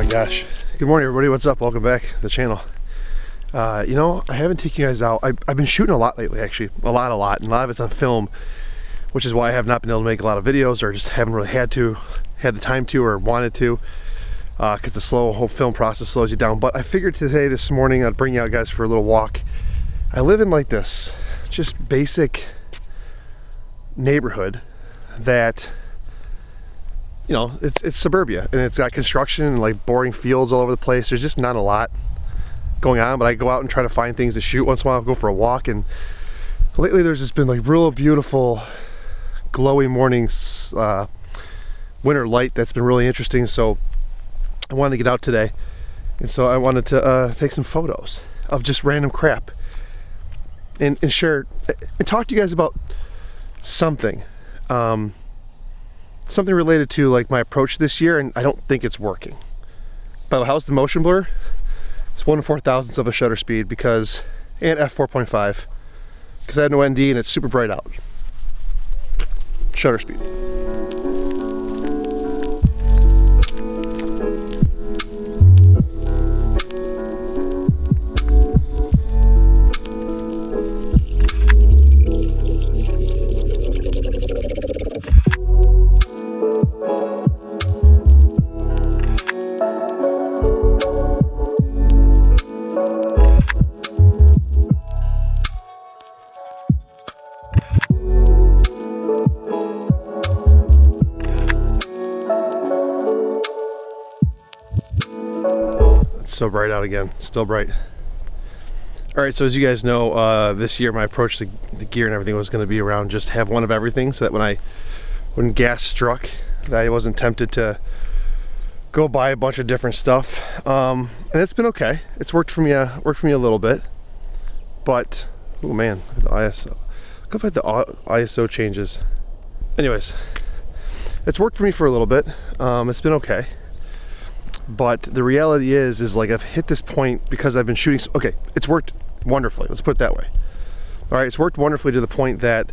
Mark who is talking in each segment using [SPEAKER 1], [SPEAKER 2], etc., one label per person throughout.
[SPEAKER 1] Gosh, good morning everybody. What's up? Welcome back to the channel. I haven't taken you guys out. I've been shooting a lot lately, actually, a lot, and a lot of it's on film, which is why I have not been able to make a lot of videos, or just haven't really had the time to, or wanted to, because the whole film process slows you down. But I figured this morning I'd bring you out guys for a little walk. I live in like this just basic neighborhood that, it's suburbia, and it's got construction and like boring fields all over the place. There's just not a lot going on, but I go out and try to find things to shoot. Once in a while I'll go for a walk, and lately there's just been like real beautiful glowy mornings, winter light that's been really interesting. So I wanted to get out today, and so I wanted to take some photos of just random crap and share and talk to you guys about something. Something related to like my approach this year, and I don't think it's working. By the way, how's the motion blur? It's 1/4000th of a shutter speed and f4.5 because I had no ND and it's super bright out. Shutter speed. So bright out again, still bright. All right, so as you guys know, this year my approach to the gear and everything was going to be around just have one of everything, so that when gas struck, that I wasn't tempted to go buy a bunch of different stuff. And it's been okay. It's worked for me a little bit, but oh man, the ISO. Look at the ISO changes. Anyways, it's worked for me for a little bit. It's been okay. But the reality is like I've hit this point because I've been shooting. Okay, it's worked wonderfully. Let's put it that way. All right, it's worked wonderfully to the point that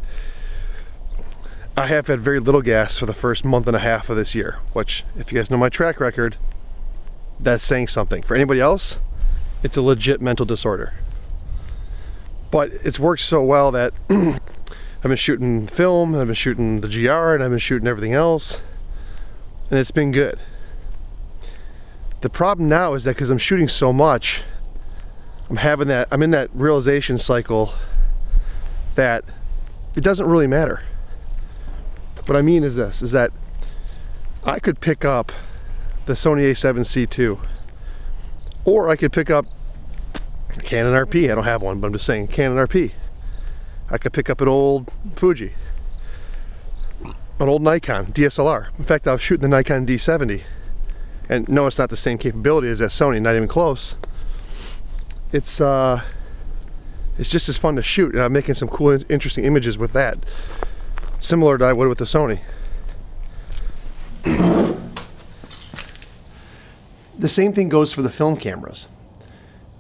[SPEAKER 1] I have had very little gas for the first month and a half of this year, which, if you guys know my track record, that's saying something. For anybody else, it's a legit mental disorder. But it's worked so well that I've been shooting film, I've been shooting the GR, and I've been shooting everything else, and it's been good. The problem now is that because I'm shooting so much, I'm in that realization cycle that it doesn't really matter. What I mean is that I could pick up the Sony A7C II, or I could pick up a Canon RP. I don't have one, but I'm just saying Canon RP. I could pick up an old Fuji, an old Nikon DSLR. In fact, I was shooting the Nikon D70. And no, it's not the same capability as that Sony, not even close. It's just as fun to shoot, and I'm making some cool, interesting images with that, similar to I would with the Sony. The same thing goes for the film cameras.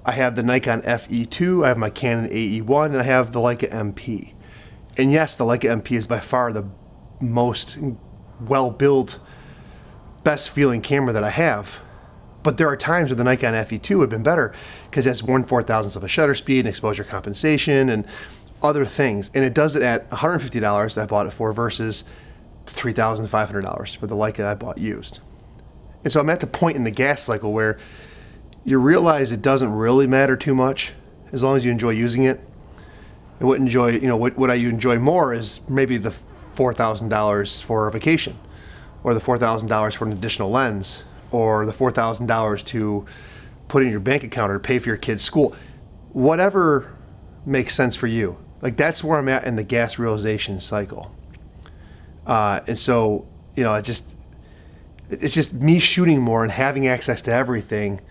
[SPEAKER 1] I have the Nikon FE2, I have my Canon AE1, and I have the Leica MP. And yes, the Leica MP is by far the most well-built, best feeling camera that I have, but there are times where the Nikon FE2 would have been better because it has 1/4000th of a shutter speed and exposure compensation and other things, and it does it at $150 that I bought it for versus $3,500 for the Leica I bought used. And so I'm at the point in the gas cycle where you realize it doesn't really matter too much as long as you enjoy using it. And what I enjoy more is maybe the $4,000 for a vacation, or the $4,000 for an additional lens, or the $4,000 to put in your bank account or pay for your kid's school. Whatever makes sense for you. Like, that's where I'm at in the gas realization cycle. And so, you know, it's just me shooting more and having access to everything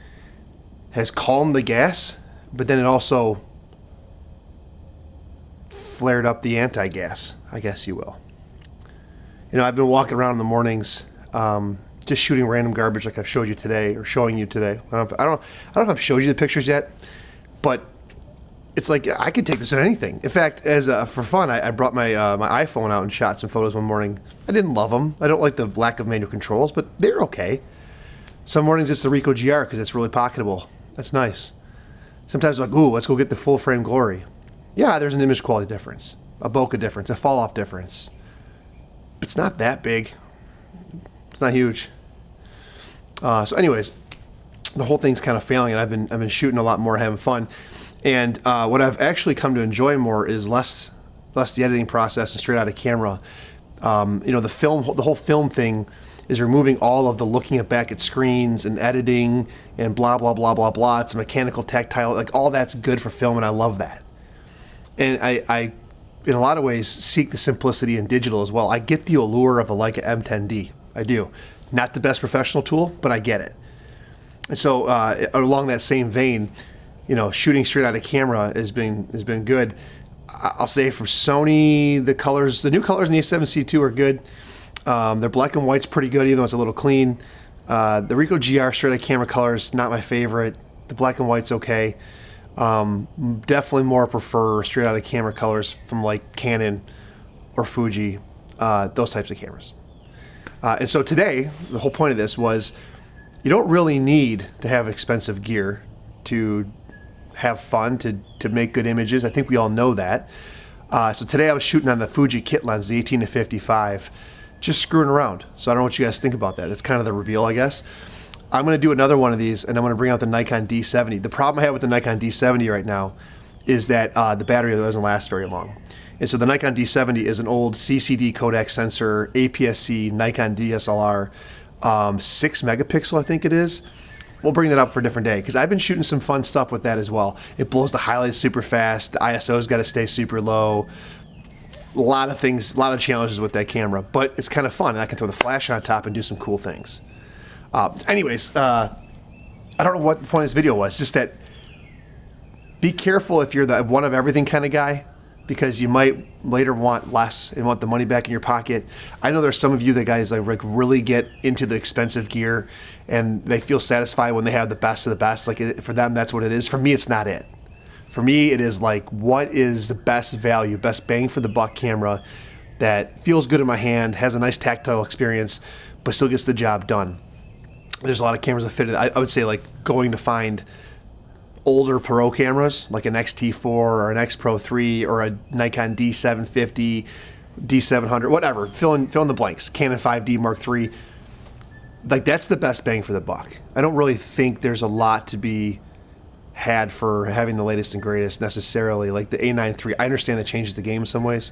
[SPEAKER 1] has calmed the gas, but then it also flared up the anti-gas, I guess you will. You know, I've been walking around in the mornings, just shooting random garbage like I've showed you today, or showing you today. I don't know if I've showed you the pictures yet, but it's like I could take this on anything. In fact, as for fun, I brought my my iPhone out and shot some photos one morning. I didn't love them. I don't like the lack of manual controls, but they're okay. Some mornings it's the Ricoh GR because it's really pocketable. That's nice. Sometimes I'm like, ooh, let's go get the full frame glory. Yeah, there's an image quality difference, a bokeh difference, a fall off difference. But it's not that big. It's not huge. So anyways, the whole thing's kind of failing, and I've been shooting a lot more, having fun. And what I've actually come to enjoy more is less the editing process and straight out of camera. You know, the whole film thing is removing all of the looking back at screens and editing and blah, blah, blah, blah, blah. It's mechanical, tactile, like all that's good for film, and I love that. And I in a lot of ways, seek the simplicity in digital as well. I get the allure of a Leica M10D. I do. Not the best professional tool, but I get it. And so along that same vein, you know, shooting straight out of camera has been good. I'll say for Sony, the new colors in the A7C II are good. Their black and white's pretty good, even though it's a little clean. The Ricoh GR straight out of camera colors, not my favorite. The black and white's okay. Definitely more prefer straight out of camera colors from like Canon or Fuji, those types of cameras. And so today, the whole point of this was you don't really need to have expensive gear to have fun, to make good images. I think we all know that. So today I was shooting on the Fuji kit lens, the 18-55, just screwing around. So I don't know what you guys think about that. It's kind of the reveal, I guess. I'm going to do another one of these, and I'm going to bring out the Nikon D70. The problem I have with the Nikon D70 right now is that the battery doesn't last very long. And so the Nikon D70 is an old CCD Kodak sensor, APS-C Nikon DSLR, 6 megapixel, I think it is. We'll bring that up for a different day, because I've been shooting some fun stuff with that as well. It blows the highlights super fast. The ISO's got to stay super low. A lot of things, a lot of challenges with that camera, but it's kind of fun. And I can throw the flash on top and do some cool things. Anyways, I don't know what the point of this video was. Just that be careful if you're the one of everything kind of guy, because you might later want less and want the money back in your pocket. I know there's some of you that guys like really get into the expensive gear and they feel satisfied when they have the best of the best. Like for them, that's what it is. For me, it's not it. For me, it is like, what is the best value, best bang for the buck camera that feels good in my hand, has a nice tactile experience, but still gets the job done. There's a lot of cameras that fit it. I would say like going to find older Pro cameras like an X-T4 or an X Pro 3 or a Nikon D750, D700, whatever. Fill in the blanks. Canon 5D Mark III. Like that's the best bang for the buck. I don't really think there's a lot to be had for having the latest and greatest necessarily. Like the A9 III, I understand that changes the game in some ways,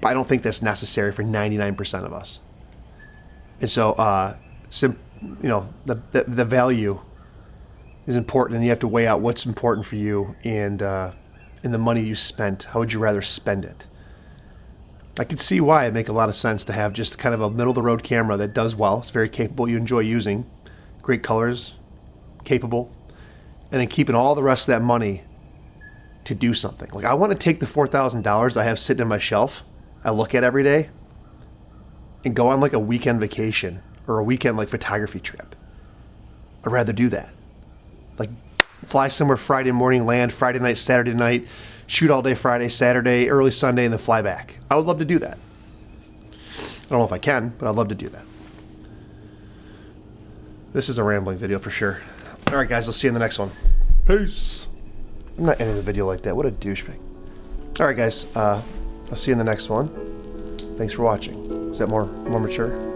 [SPEAKER 1] but I don't think that's necessary for 99% of us. And so, you know, the value is important, and you have to weigh out what's important for you and the money you spent. How would you rather spend it? I could see why it make a lot of sense to have just kind of a middle of the road camera that does well. It's very capable. You enjoy using, great colors, capable, and then keeping all the rest of that money to do something. Like I want to take the $4,000 I have sitting on my shelf, I look at every day, and go on like a weekend vacation or a weekend like photography trip. I'd rather do that. Like fly somewhere Friday morning, land Friday night, Saturday night, shoot all day Friday, Saturday, early Sunday, and then fly back. I would love to do that. I don't know if I can, but I'd love to do that. This is a rambling video for sure. All right, guys, I'll see you in the next one. Peace. I'm not ending the video like that. What a douchebag. All right, guys, I'll see you in the next one. Thanks for watching. Is that more mature?